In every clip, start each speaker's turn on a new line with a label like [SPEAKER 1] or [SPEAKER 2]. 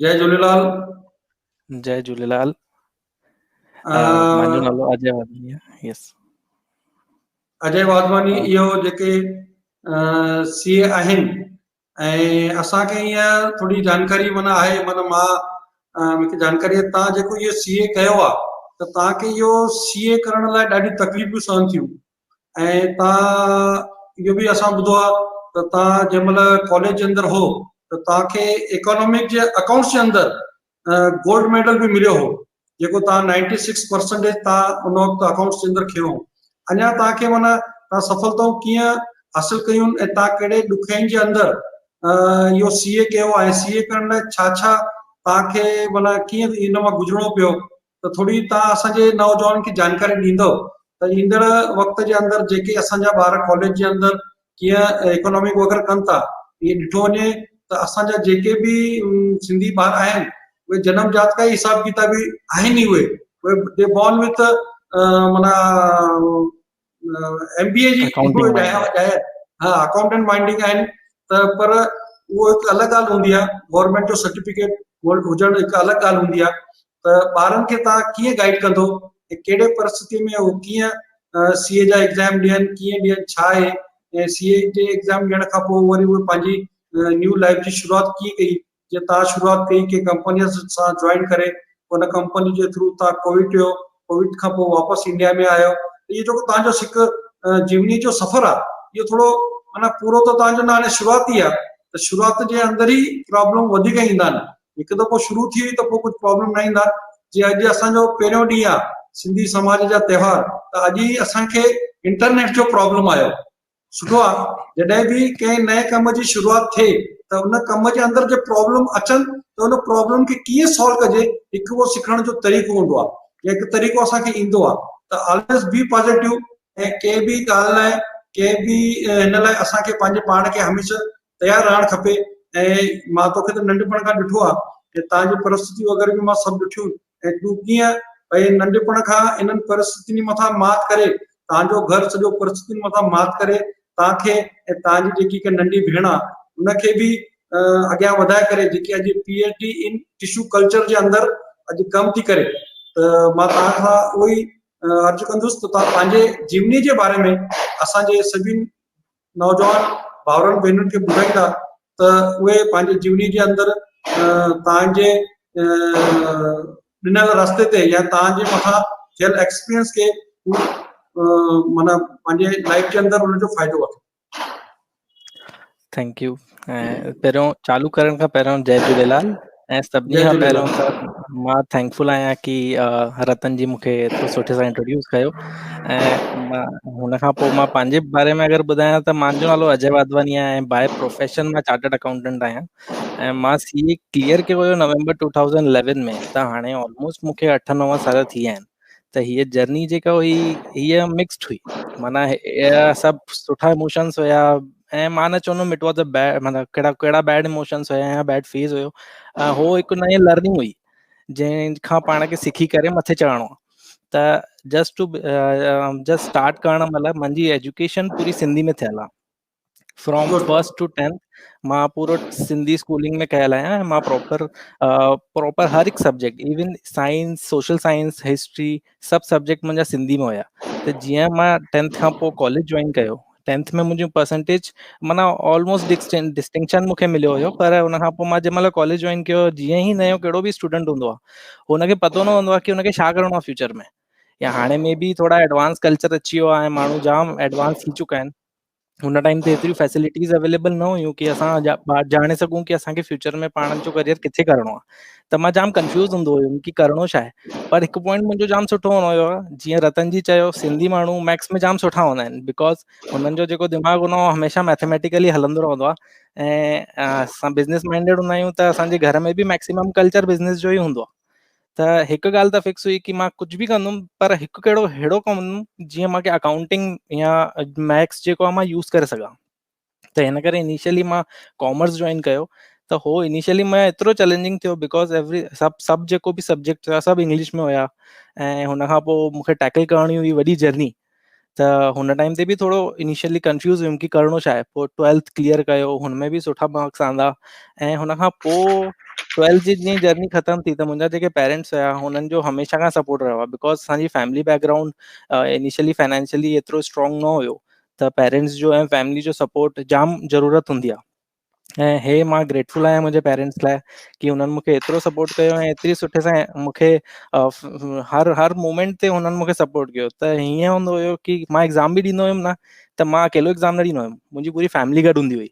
[SPEAKER 1] जय झूलेलाल।
[SPEAKER 2] जय झूलेलाल। मुंहिंजो
[SPEAKER 1] अ,
[SPEAKER 2] नालो अजय वाधवानी आहे। यस।
[SPEAKER 1] अजय वाधवानी इहो जेके सीए आहिनि ऐं असांखे ईअं थोरी जानकारी माना आहे, माना मूंखे जानकारी आहे तव्हां जेको इहो सीए कयो आहे त तव्हांखे इहो सीए करण लाइ ॾाढी तकलीफ़ूं सहन थियूं ऐं तव्हां इहो बि असां ॿुधो आहे त तव्हां जंहिं महिल कॉलेज जे अंदरि हो त तव्हांखे इकोनॉमिक जे अकाउंट्स जे अंदरि गोल्ड मेडल बि मिलियो हो, जेको तव्हां 96% तव्हां उन वक़्तु अकाउंट्स जे अंदरि खयो हो। अञा तव्हांखे माना तव्हां सफलताऊं कीअं हासिल कयूं ऐं तव्हां कहिड़े ॾुखियाईनि जे अंदरि इहो सीए कयो आहे, सीए करण लाइ छा छा तव्हांखे माना कीअं इन मां गुज़रणो पियो, त थोरी तव्हां असांजे नौजवान खे जानकारी ॾींदव त ईंदड़ वक़्त जे अंदरि जेके असांजा ॿार कॉलेज जे अंदरि कीअं इकोनॉमिक वग़ैरह कनि था, इहे ॾिठो वञे त असांजा जेके बि सिंधी ॿार आहिनि उहे जनम जात का हिसाब किताब ई आहिनि ई उहे दे बॉर्न विथ माना MBA जी
[SPEAKER 2] अकाउंटिंग माइंड।
[SPEAKER 1] अकाउंटेंट माइंडिंग आहिनि त पर उहो हिकु अलॻि ॻाल्हि हूंदी आहे, गवर्नमेंट जो सर्टिफिकेट हुजणु हिकु अलॻि ॻाल्हि हूंदी आहे। त ॿारनि खे तव्हां कीअं गाइड कंदो, कहिड़े परिस्थिति में उहो कीअं सीए जा एग्ज़ाम ॾियनि, कीअं ॾियनि, छा आहे, ऐं सीए जे एग्ज़ाम ॾियण खां पोइ वरी उहे पंहिंजी न्यू लाइफ जी शुरूआति कीअं कई, जीअं तव्हां शुरूआति कई कंहिं कंपनीअ सां जॉइन करे, उन कंपनी जे थ्रू तव्हां कोविड थियो, कोविड खां पोइ वापसि इंडिया में आयो, इहो जेको तव्हांजो हिकु जीवनी जो सफ़र आहे इहो थोरो माना पूरो त तव्हांजो न हाणे शुरूआती आहे, त शुरूआति जे अंदरि ई प्रॉब्लम वधीक ईंदा आहिनि। हिकु दफ़ो शुरू थी वई त पोइ कुझु प्रॉब्लम न ईंदा। जीअं अॼु असांजो पहिरियों ॾींहुं आहे सिंधी समाज जा त्योहार, त अॼु ई असांखे इंटरनेट जो प्रॉब्लम आयो। सुठो आहे जॾहिं बि कंहिं नए कम जी शुरूआति थिए त उन कम जे अंदरि जे प्रॉब्लम अचनि त उन प्रॉब्लम खे कीअं सॉल्व कजे, हिकु उहो सिखण जो तरीक़ो हूंदो आहे या हिकु तरीक़ो असांखे ईंदो आहे। त ऑलवेज़ बी पॉज़िटिव ऐं कंहिं बि ॻाल्हि लाइ कंहिं बि हिन लाइ असांखे पंहिंजे पाण खे हमेशह तयारु रहणु खपे। ऐं मां तोखे त नंढपण खां ॾिठो आहे कि तव्हांजी परिस्थितियूं वग़ैरह बि मां सभु ॾिठियूं, ऐं तूं कीअं भई नंढपण खां इन्हनि परिस्थितियुनि मथां मात करे, तव्हांजो घर सॼो परिस्थितियुनि मथां मात करे तव्हांखे ऐं तव्हांजी जेकी हिकु नंढी भेण आहे उनखे बि अॻियां वधाए करे जेकी अॼु PhD इन टिश्यू कल्चर जे अंदरि अॼु कमु थी करे, त मां तव्हां खां उहो ई अर्ज़ु कंदुसि त तव्हां पंहिंजे जीवनी जे बारे में असांजे सभिनी नौजवान भाउरनि भेनरुनि खे ॿुधाईंदा त उहे पंहिंजे जीवनी जे अंदरि तव्हांजे ॾिनल रस्ते ते या तव्हांजे मथां थियल एक्सपीरियंस खे माना पंहिंजे लाइफ जे अंदरि उनजो फ़ाइदो वठो।
[SPEAKER 2] Thank U. पहिरियों चालू करण खां पहिरियों जय झूलेलाल। ऐं सभिनी
[SPEAKER 1] जय
[SPEAKER 2] खां
[SPEAKER 1] झूलेलाल।
[SPEAKER 2] पहिरियों त मां थैंकफुल आहियां कि रतन जी मूंखे एतिरो सुठे सां इंट्रोड्यूस कयो। ऐं मां हुन खां पोइ मां पंहिंजे बारे में अगरि ॿुधायां त मुंहिंजो नालो अजय वाधवानी आहे ऐं बाय प्रोफेशन मां चार्टर्ड अकाउंटेंट आहियां। ऐं मां सीए क्लियर कयो हुयो नवंबर 2011 में, त हाणे ऑलमोस्ट मूंखे 8-9 साल थी विया आहिनि। त हीअ जर्नी जेका हुई हीअ मिक्स्ड हुई, माना सभु सुठा इमोशंस हुया ऐं मां न चवंदुमि इट वॉज अ बैड, माना कहिड़ा बैड इमोशंस हुया या बैड फेज़ हुयो। हो हिकु नई लर्निंग हुई जंहिंखां पाण खे सिखी करे मथे चढ़णो आहे। त जस्ट स्टार्ट करण महिल मुंहिंजी एजुकेशन पूरी सिंधी में थियल आहे। From
[SPEAKER 1] good.
[SPEAKER 2] 1st to 10th मां पूरो सिंधी स्कूलिंग में कयल आहियां ऐं मां प्रॉपर हर हिकु subject, even science, social science, history, सभु सब्जेक्ट मुंहिंजा सिंधी में हुया। त जीअं मां 10th खां पोइ कॉलेज ज्वाइन कयो, 10th में मुंहिंजूं परसेंटेज माना ऑलमोस्ट डिस्टिंक्शन मूंखे मिलियो हुयो। पर हुन खां पोइ मां जंहिं महिल कॉलेज ज्वाइन कयो, जीअं ई नयो कहिड़ो बि स्टूडेंट हूंदो आहे हुनखे पतो न हूंदो आहे कि हुनखे छा करिणो आहे फ्यूचर में। या हाणे में बि थोरा एडवांस कल्चर अची वियो आहे, माण्हू जाम एडवांस थी चुका आहिनि। हुन टाइम ते एतिरियूं फैसिलिटीज़ अवेलेबल न हुयूं कि असां ॼाणे सघूं कि असांखे फ्यूचर में पाण जो करियर किथे करिणो आहे। त मां जाम कंफ्यूज़ हूंदो हुयुमि कि करिणो छा आहे। पर हिकु पॉइंट मुंहिंजो जाम सुठो हुयो, जीअं रतन जी चयो, सिंधी माण्हू मैथ्स में जाम सुठा हूंदा आहिनि, बिकॉज हुननि जो जेको दिमाग़ हूंदो आहे हमेशह मैथमेटिकली हलंदो रहंदो आहे। ऐं असां बिज़नेस माइंडेड हूंदा आहियूं, त असांजे घर में बि मैक्सिमम कल्चर बिज़नेस जो ई हूंदो आहे। त हिकु ॻाल्हि त फिक्स हुई कि मां कुझु बि कंदुमि, पर हिकु कहिड़ो अहिड़ो कंदुमि जीअं मूंखे अकाउंटिंग या मैथ्स जेको आहे मां यूज़ करे सघां। त हिन करे इनिशियली मां कॉमर्स ज्वाइन कयो। त हो इनिशियली मैं एतिरो चैलेंजिंग थियो बिकॉज सभु जेको बि सब्जेक्ट हुया सभु इंग्लिश में हुया। ऐं हुन खां पोइ मूंखे टैकल करणी हुई वॾी जर्नी। त हुन टाइम ते बि थोरो इनिशियली कंफ्यूज़ हुयुमि कि करिणो छा आहे। पोइ 12th क्लियर कयो, हुन में बि सुठा मार्क्स आंदा ऐं हुन खां पोइ 12th जी जीअं जर्नी ख़तमु थी त मुंहिंजा जेके पेरेंट्स हुया हुननि जो हमेशह खां सपोर्ट रहियो आहे, बिकॉज़ असांजी फैमिली बैकग्राउंड इनिशियली फाइनेंशियली एतिरो स्ट्रॉन्ग न हुयो, त पेरेंट्स जो ऐं फैमिली जो सपोर्ट जाम ज़रूरत हूंदी आहे। ऐं हे मां ग्रेटफुल आहियां मुंहिंजे पेरेंट्स लाइ कि हुननि मूंखे एतिरो सपोर्ट कयो ऐं एतिरी सुठे सां मूंखे हर हर मोमेंट ते हुननि मूंखे सपोर्ट कयो। त हीअं हूंदो हुयो कि मां एग्ज़ाम बि ॾींदो हुयुमि न, त मां अकेलो एग्ज़ाम न ॾींदो हुयुमि, मुंहिंजी पूरी फैमिली गॾु हूंदी हुई।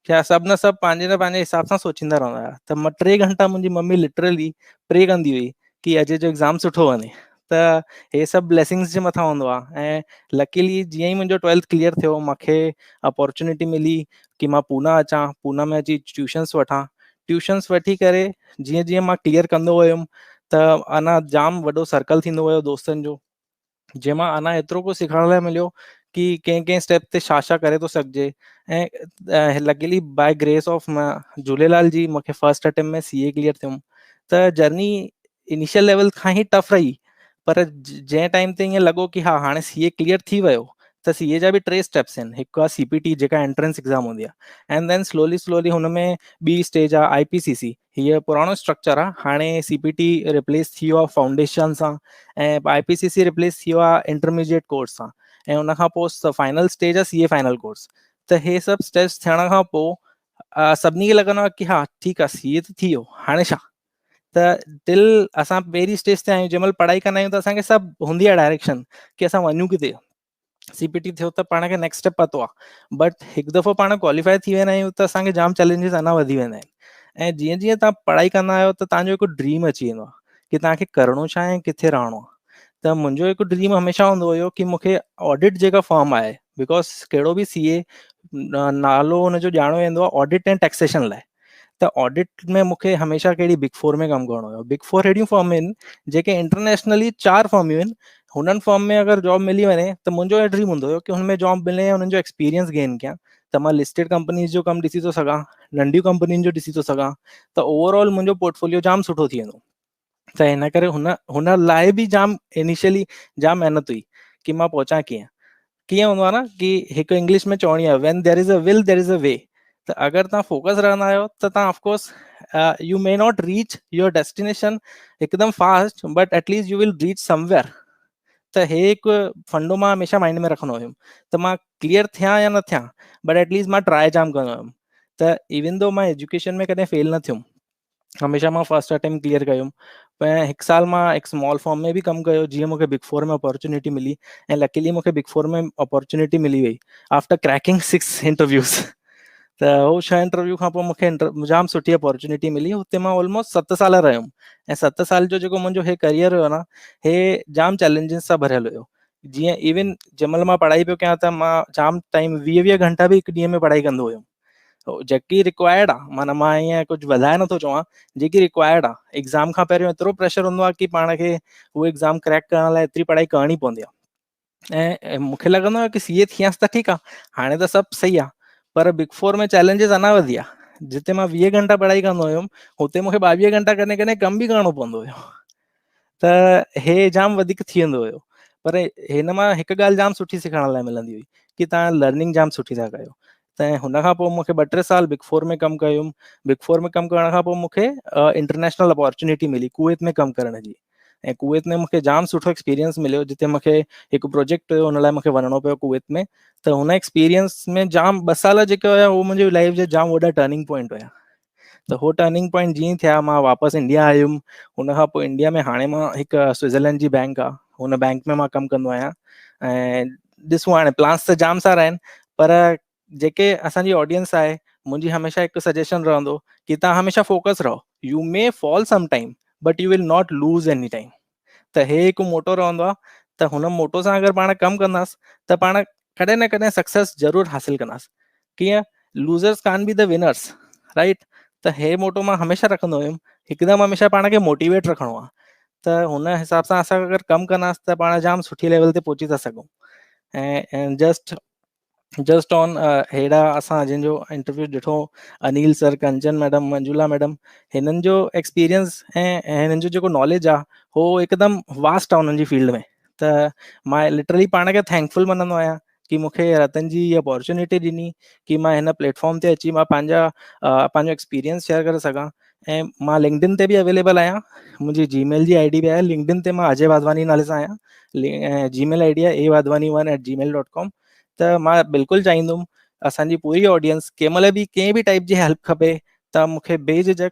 [SPEAKER 2] छा सभु न सभु पंहिंजे न पंहिंजे हिसाब सां सोचींदा रहंदा हुआ। त मां 3 घंटा मुंहिंजी मम्मी लिटरली प्रे कंदी हुई कि अॼु जो एग्ज़ाम सुठो वञे। त हे सभु ब्लेसिंग्स जे मथां हूंदो आहे। ऐं लकीली जीअं ई मुंहिंजो 12th क्लियर थियो, मूंखे अपॉर्चुनिटी मिली कि मां पूना अचां, पूना में अची ट्यूशन्स वठां। ट्यूशन्स वठी करे जीअं जीअं मां क्लियर कंदो वियुमि त अञा जाम वॾो सर्कल थींदो वियो दोस्तनि जो, जंहिंमां अञा एतिरो कुझु सिखण लाइ मिलियो कि कंहिं कंहिं स्टेप ते छा छा करे थो सघिजे। ऐं luckily by grace of Jhulelal ji मूंखे फर्स्ट अटेम्प्ट में CA क्लियर थियुमि। त जर्नी इनिशियल लेवल खां ई टफ रही, पर जंहिं टाइम ते ईअं लॻो कि हा हाणे CA क्लियर थी वियो, त CA जा बि 3 स्टेप्स आहिनि। हिकु आहे CPT जेका एंट्रेंस एग्ज़ाम हूंदी आहे, एंड देन स्लोली हुन में ॿी स्टेज आहे IPCC। हीअ पुराणो स्ट्रक्चर आहे, हाणे CPT रिप्लेस थी वियो आहे फाउंडेशन सां ऐं IPCC रिप्लेस थी वियो आहे इंटरमीडिएट कोर्स सां, ऐं उन खां पोइ फाइनल स्टेज आहे CA फाइनल कोर्स। त हे सभु स्टेप्स थियण खां पोइ सभिनी खे लॻंदो आहे कि हा ठीकु आहे CA त थी वियो, हाणे छा। त टिल असां पहिरीं स्टेज ते आहियूं, जंहिंमहिल पढ़ाई कंदा आहियूं त असांखे सभु हूंदी आहे डायरेक्शन कि असां वञूं किथे। CPT थियो त पाण खे नेक्स्ट स्टेप पतो आहे, बट हिकु दफ़ो पाण क्वालिफाई थी वेंदा आहियूं त असांखे जाम चैलेंजिस अञा वधी वेंदा आहिनि। ऐं जीअं जीअं तव्हां पढ़ाई कंदा आहियो त तव्हांजो हिकु ड्रीम अची वेंदो आहे कि तव्हांखे करिणो छा आहे, किथे रहणो आहे। त मुंहिंजो हिकु ड्रीम हमेशह हूंदो हुयो कि मूंखे ऑडिट जेका फर्म आहे, बिकॉज़ कहिड़ो बि CA नालो हुनजो ॼाणो वेंदो आहे ऑडिट ऐं टैक्सेशन लाइ। त ऑडिट में मूंखे हमेशह कहिड़ी बिग 4 में कमु करणो हुयो। बिग 4 अहिड़ियूं फर्म आहिनि जेके इंटरनेशनली 4 फर्मियूं आहिनि, हुननि फर्म में अगरि जॉब मिली वञे त मुंहिंजो इहो ड्रीम हूंदो हुयो कि हुनमें जॉब मिले ऐं हुननि जो एक्सपीरियंस गेन कयां। त मां लिस्टेड कंपनीज़ जो कमु ॾिसी थो सघां, नंढियूं कंपनियुनि जो ॾिसी थो सघां, त ओवरऑल मुंहिंजो पोर्टफोलियो जाम सुठो थी वेंदो। त हिन करे हुन हुन लाइ बि जाम इनिशियली जाम महिनत हुई कि मां पहुचां कीअं। कीअं हूंदो आहे न कि हिकु इंग्लिश में चवणी आहे when there is a will there is a way. त अगरि तव्हां फोकस रहंदा आहियो त तव्हां of course you may not reach your destination हिकदमि fast, but at least you will reach somewhere. त हे हिकु फंडो मां हमेशह माइंड में रखंदो हुयुमि त मां क्लियर थियां या न थियां, बट एटलीस्ट मां ट्राए जाम कंदो हुयुमि। त इवन दो मां एजुकेशन में कॾहिं फेल न थियुमि, हमेशह मां फर्स्ट अटेम्प्ट क्लियर कयुमि। ऐं हिकु साल मां हिकु स्मॉल फॉर्म में बि कमु कयो, जीअं मूंखे बिग 4 में अपॉर्चुनिटी मिली। ऐं लकीली मूंखे बिग 4 में अपॉर्चुनिटी मिली वई आफ्टर क्रैकिंग 6 इंटरव्यूज़। त उहो 6 इंटरव्यू खां पोइ मूंखे जाम सुठी अपॉर्चुनिटी मिली। हुते मां ऑलमोस्ट 7 साल रहियुमि, ऐं 7 साल जो जेको मुंहिंजो हे करियर हुयो न, हे जाम चैलेंजिस सां भरियल हुयो। जीअं इवन जंहिंमहिल मां पढ़ाई पियो कयां त मां जाम टाइम 20 घंटा बि हिकु ॾींहं में पढ़ाई कंदो हुयुमि। जेकी रिक्वायर्ड आहे, माना मां ईअं कुझु वधाए नथो चवां, जेकी रिक्वायर्ड आहे। एग्ज़ाम खां पहिरियों एतिरो प्रेशर हूंदो आहे कि पाण खे उहो एग्ज़ाम क्रैक करण लाइ एतिरी पढ़ाई करणी पवंदी आहे। ऐं मूंखे लॻंदो आहे कि CA थियसि त ठीकु आहे, हाणे त सभु सही आहे, पर बिग 4 में चैलेंजिस अञा वधी आहे। जिते मां 20 घंटा पढ़ाई कंदो हुयुमि, हुते मूंखे 22 घंटा कॾहिं कॾहिं कम बि करणो पवंदो हुयो। त हे जाम वधीक थी वेंदो हुयो, पर हिन मां हिकु ॻाल्हि जाम सुठी सिखण लाइ मिलंदी हुई कि तव्हां लर्निंग जाम सुठी था कयो। त हुन खां पोइ मूंखे 2-3 साल बिग 4 में कमु कयुमि। बिग 4 में कमु करण खां पोइ मूंखे इंटरनेशनल अपॉर्चुनिटी मिली कुवैत में कमु करण जी। ऐं कुवैत में मूंखे जाम सुठो एक्सपीरियंस मिलियो, जिते मूंखे हिकु प्रोजेक्ट हुयो, हुन लाइ मूंखे वञिणो पियो कुवैत में। त हुन एक्सपीरियंस में जाम 2 साल जेके हुया उहो मुंहिंजी लाइफ जे जाम वॾा टर्निंग पॉइंट हुया। त हो टर्निंग पॉइंट जीअं थिया, मां वापसि इंडिया आयुमि। हुन खां पोइ इंडिया में हाणे मां हिकु स्विट्ज़रलैंड जी बैंक आहे, हुन बैंक में मां कमु कंदो आहियां। ऐं ॾिसूं हाणे प्लान्स त जाम सारा आहिनि, पर जेके असांजी ऑडियंस आहे, मुंहिंजी हमेशह हिकु सजेशन रहंदो कि तव्हां हमेशह फोकस रहो। You may fall some time, but U will not lose any time. त हे हिकु मोटो रहंदो आहे। त हुन मोटो सां अगरि पाण कमु कंदासीं त पाण कॾहिं न कॾहिं सक्सेस ज़रूरु हासिलु कंदासीं। कीअं losers can be the winners, right. त हे मोटो मां हमेशह रखंदो हुयुमि, हिकदमि हमेशह पाण खे मोटिवेट रखिणो आहे। त हुन हिसाब सां असां अगरि कमु कंदासीं त पाण जाम सुठी लेवल ते पहुची था सघूं। ऐं जस्ट ऑन हेड़ा असां जिन जो इंटरव्यू ॾिठो, Anil sir, Kanchan madam, Manjula madam, हिननि जो एक्सपीरियंस ऐं हिननि जो जेको नॉलेज आहे, हो हिकदमि वास्ट आहे हुननि जी फील्ड में। त मां लिटरली पाण खे थैंकफुल मञंदो आहियां कि मूंखे रतन जी इहा अपॉर्चुनिटी ॾिनी कि मां हिन प्लेटफॉर्म ते अची मां पंहिंजो एक्सपीरियंस शेयर करे सघां। ऐं मां लिंक्डइन ते बि अवेलेबल आहियां, मुंहिंजी जीमेल जी आईडी बि आहे। लिंक्डइन ते मां अजय वाधवानी नाले सां आहियां, जीमेल आईडी आहे awadwani1@gmail.com। त मां बिल्कुलु चाहींदुमि असांजी पूरी ऑडियंस कंहिं महिल बि कंहिं बि टाइप जी हेल्प खपे त मूंखे बेझिझक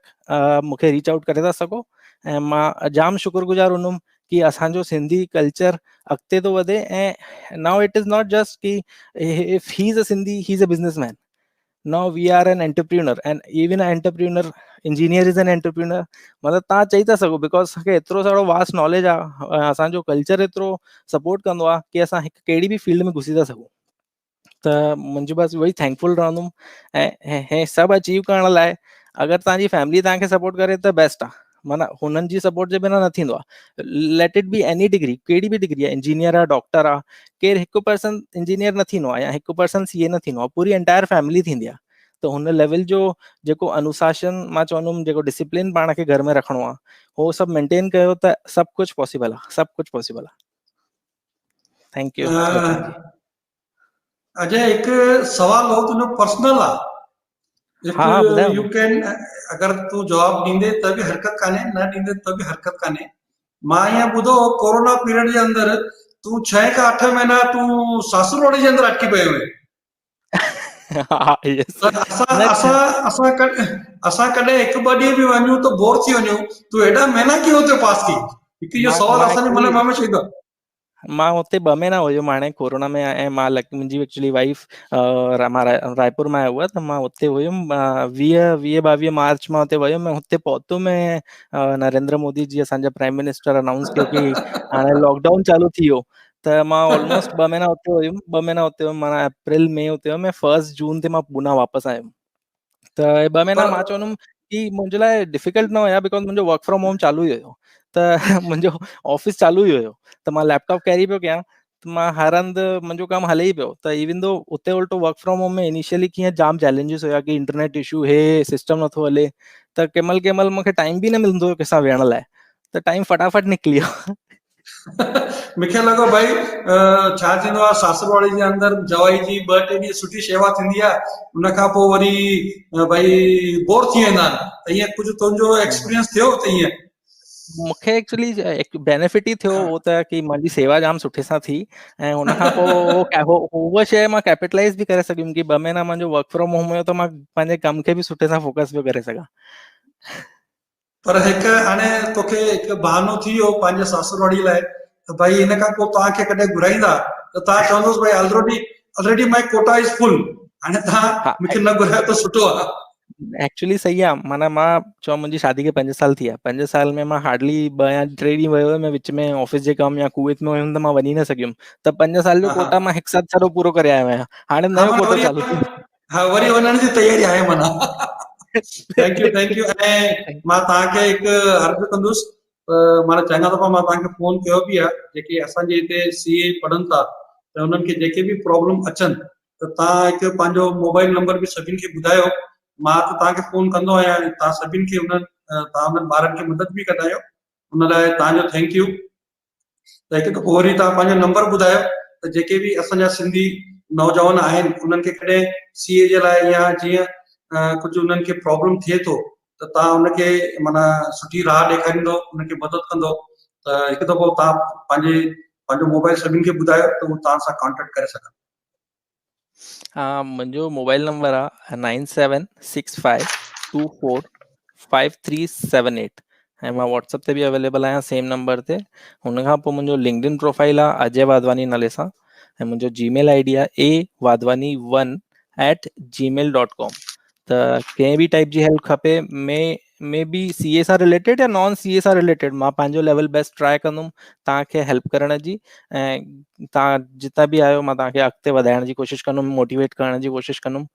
[SPEAKER 2] मूंखे रीच आउट करे था सघो। ऐं मां जाम शुक्रगुज़ार हूंदुमि कि असांजो सिंधी कल्चर अॻिते थो वधे। ऐं now it is not just कि if he is a Sindhi, he is a businessman. Now we are an entrepreneur, and even an entrepreneur engineer is an entrepreneur। मतलब तव्हां चई था सघो बिकॉज असांखे एतिरो सारो वास्ट नॉलेज आहे, असांजो कल्चर एतिरो सपोर्ट कंदो आहे कि असां हिकु कहिड़ी बि फील्ड में घुसी था सघूं। त मुंहिंजो बसि उहो ई थैंकफुल रहंदुमि। ऐं हे सभु अचीव करण लाइ अगरि तव्हांजी फैमिली तव्हांखे सपोर्ट करे त बेस्ट आहे, माना हुननि जी सपोर्ट जे बिना न थींदो आहे। Let it be any degree, कहिड़ी बि डिग्री आहे, इंजीनियर आहे, डॉक्टर आहे, केरु हिकु पर्सन इंजीनियर न थींदो आहे या हिकु पर्सन सीए न थींदो आहे, पूरी एंटायर फैमिली थींदी आहे। त हुन लेवल जो जेको अनुशासन मां चवंदुमि, जेको डिसिप्लिन पाण खे घर में रखिणो आहे, उहो सभु मेंटेन कयो त सभु कुझु पॉसिबल आहे, सभु कुझु पॉसिबल आहे। थैंक यू रतन जी।
[SPEAKER 1] अजय, हिकु सवाल हो तुंहिंजो पर्सनल आहे, इफ
[SPEAKER 2] हाँ हाँ ॿुधायो
[SPEAKER 1] यू
[SPEAKER 2] न।
[SPEAKER 1] कैन, अगर तू जवाब ॾींदे त बि हरकत कान्हे, न ॾींदे त बि हरकत कान्हे। मां ईअं ॿुधो कोरोना पीरियड जे अंदरि तूं 6 खां 8 महीना तूं सासुरोड़ी जे अंदरि अटकी पियो हुए।
[SPEAKER 2] हाँ यस।
[SPEAKER 1] त असां
[SPEAKER 2] न
[SPEAKER 1] असां असां कॾहिं असां कॾहिं हिकु ॿ ॾींहं बि वञूं त बोर थी वञूं, तूं हेॾा महीना कीअं हुते पास की? हिकु इहो सवाल
[SPEAKER 2] मां
[SPEAKER 1] असांजे मन
[SPEAKER 2] एक्चुअली
[SPEAKER 1] में हमेशह ईंदो आहे।
[SPEAKER 2] मां हुते 2 महीना हुयुमि हाणे कोरोना में। ऐं मां मुंहिंजी एक्चुअली वाइफ मां रायपुर में आयो हुआ, त मां हुते हुयुमि 22 मार्च मां हुते वियुमि। ऐं हुते पहुतुमि ऐं नरेंद्र मोदी जी, असांजा प्राइम मिनिस्टर, अनाउंस कयो कि हाणे लॉकडाउन चालू थी वियो। त मां ऑलमोस्ट 2 महीना हुते हुयुमि, 2 महीना हुते हुयुमि, माना अप्रैल मई हुते हुयुमि। ऐं 1 जून ते मां पूना वापसि आयुमि। त 2 महीना
[SPEAKER 1] पर
[SPEAKER 2] मां चवंदुमि कि मुंहिंजे लाइ डिफिकल्ट न हुया, बिकॉज मुंहिंजो वर्क फ्रॉम होम चालू ई हुयो, त मुंहिंजो ऑफिस चालू ई हुयो, त मां लैपटॉप कैरी पियो कयां, त मां हर हंधि मुंहिंजो कमु हले ई पियो। त इवन दो उते उल्टो वर्क फ्रॉम होम में इनिशियली कीअं जाम चैलेंजिस हुया कि इंटरनेट इशू, हे सिस्टम नथो हले, त कंहिं महिल मूंखे टाइम बि न मिलंदो हुयो कंहिंसां वेहण लाइ, त टाइम फटाफट निकिली वियो।
[SPEAKER 1] मूंखे लॻो भाई छा थींदो आहे, सासुरवाड़ी जे अंदरि जवाई जी 2-3 ॾींहं सुठी शेवा थींदी आहे, उन खां पोइ वरी भाई बोर थी वेंदा आहिनि। त ईअं कुझु तुंहिंजो एक्सपीरियंस थियो त ईअं?
[SPEAKER 2] मूंखे एक्चुअली बेनिफिट ई थियो उहो त कि मुंहिंजी सेवा जाम सुठे सां थी। ऐं हुन खां पोइ उहा शइ मां कैपिटलाइज़ बि करे सघियुमि कि 2 महीना मुंहिंजो वर्क फ्रॉम होम हुयो, त मां पंहिंजे कम खे बि सुठे सां फोकस पियो करे सघां।
[SPEAKER 1] पर हिकु हाणे तोखे हिकु बहानो थी वियो पंहिंजे सासुरवाड़ी लाइ, त भाई हिन खां पोइ तव्हांखे कॾहिं घुराईंदा त तव्हां चवंदोसि भाई already my quota is full, हाणे तव्हां
[SPEAKER 2] हा
[SPEAKER 1] मूंखे न घुरायो त सुठो आहे।
[SPEAKER 2] एक्चुअली सही आहे। माना मां चवां, मुंहिंजी शादी खे 5 साल थी विया। 5 साल में मां हार्डली 2 या 3 ॾींहं वियो हुयुमि, विच में ऑफिस जे कम या कुवैत में हुयुमि, त मां वञी न सघियुमि। त 5 साल जो
[SPEAKER 1] हा हा
[SPEAKER 2] कोटा मां हिकु साथ सॼो पूरो करे आयो आहियां। हाणे
[SPEAKER 1] हा
[SPEAKER 2] नयो
[SPEAKER 1] मां
[SPEAKER 2] कोटो
[SPEAKER 1] वरी
[SPEAKER 2] चालू थी
[SPEAKER 1] हा वरी वञण जी तयारी आहे माना। Thank U. ऐं मां तव्हांखे हिकु अर्ज़ु कंदुसि, माना चङा दफ़ा मां तव्हांखे फोन कयो बि आहे, जेके असांजे हिते सीए पढ़नि था, त हुननि खे जेके बि प्रॉब्लम अचनि त तव्हां हिकु पंहिंजो मोबाइल नंबर बि सभिनि खे ॿुधायो। मां त तव्हांखे फोन कंदो आहियां, तव्हां सभिनि खे तव्हां हुननि ॿारनि खे मदद बि कंदा आहियो, हुन लाइ तव्हांजो थैंक यू। त हिकु दफ़ो वरी तव्हां पंहिंजो नंबर ॿुधायो त जेके बि असांजा सिंधी नौजवान आहिनि उन्हनि खे कॾहिं सीए जे लाइ या जीअं कुझु उन्हनि खे प्रॉब्लम थिए थो त तव्हां हुनखे माना सुठी राह ॾेखारींदो, उनखे मदद कंदो। त हिकु दफ़ो तव्हां पंहिंजो मोबाइल सभिनि खे ॿुधायो त उहो तव्हां सां कॉन्टेक्ट करे सघनि।
[SPEAKER 2] मुंहिंजो मोबाइल नंबर आहे 9765245378। ऐं मां व्हाट्सअप ते बि अवेलेबल आहियां सेम नंबर ते। हुन खां पोइ मुंहिंजो लिंक्डइन प्रोफाइल आहे अजय वाधवानी नाले सां। ऐं मुंहिंजो जीमेल आईडी आहे awadwani1@gmail.com। त कंहिं बि टाइप जी हेल्प खपे, मे बी सीए सां रिलेटेड या नॉन सीए सां रिलेटेड, मां पंहिंजो लेवल बेस्ट ट्राई कंदुमि तव्हांखे हेल्प करण जी। ऐं तव्हां जितां बि आहियो, मां तव्हांखे अॻिते वधाइण जी कोशिशि कंदुमि, मोटिवेट करण जी कोशिशि कंदुमि।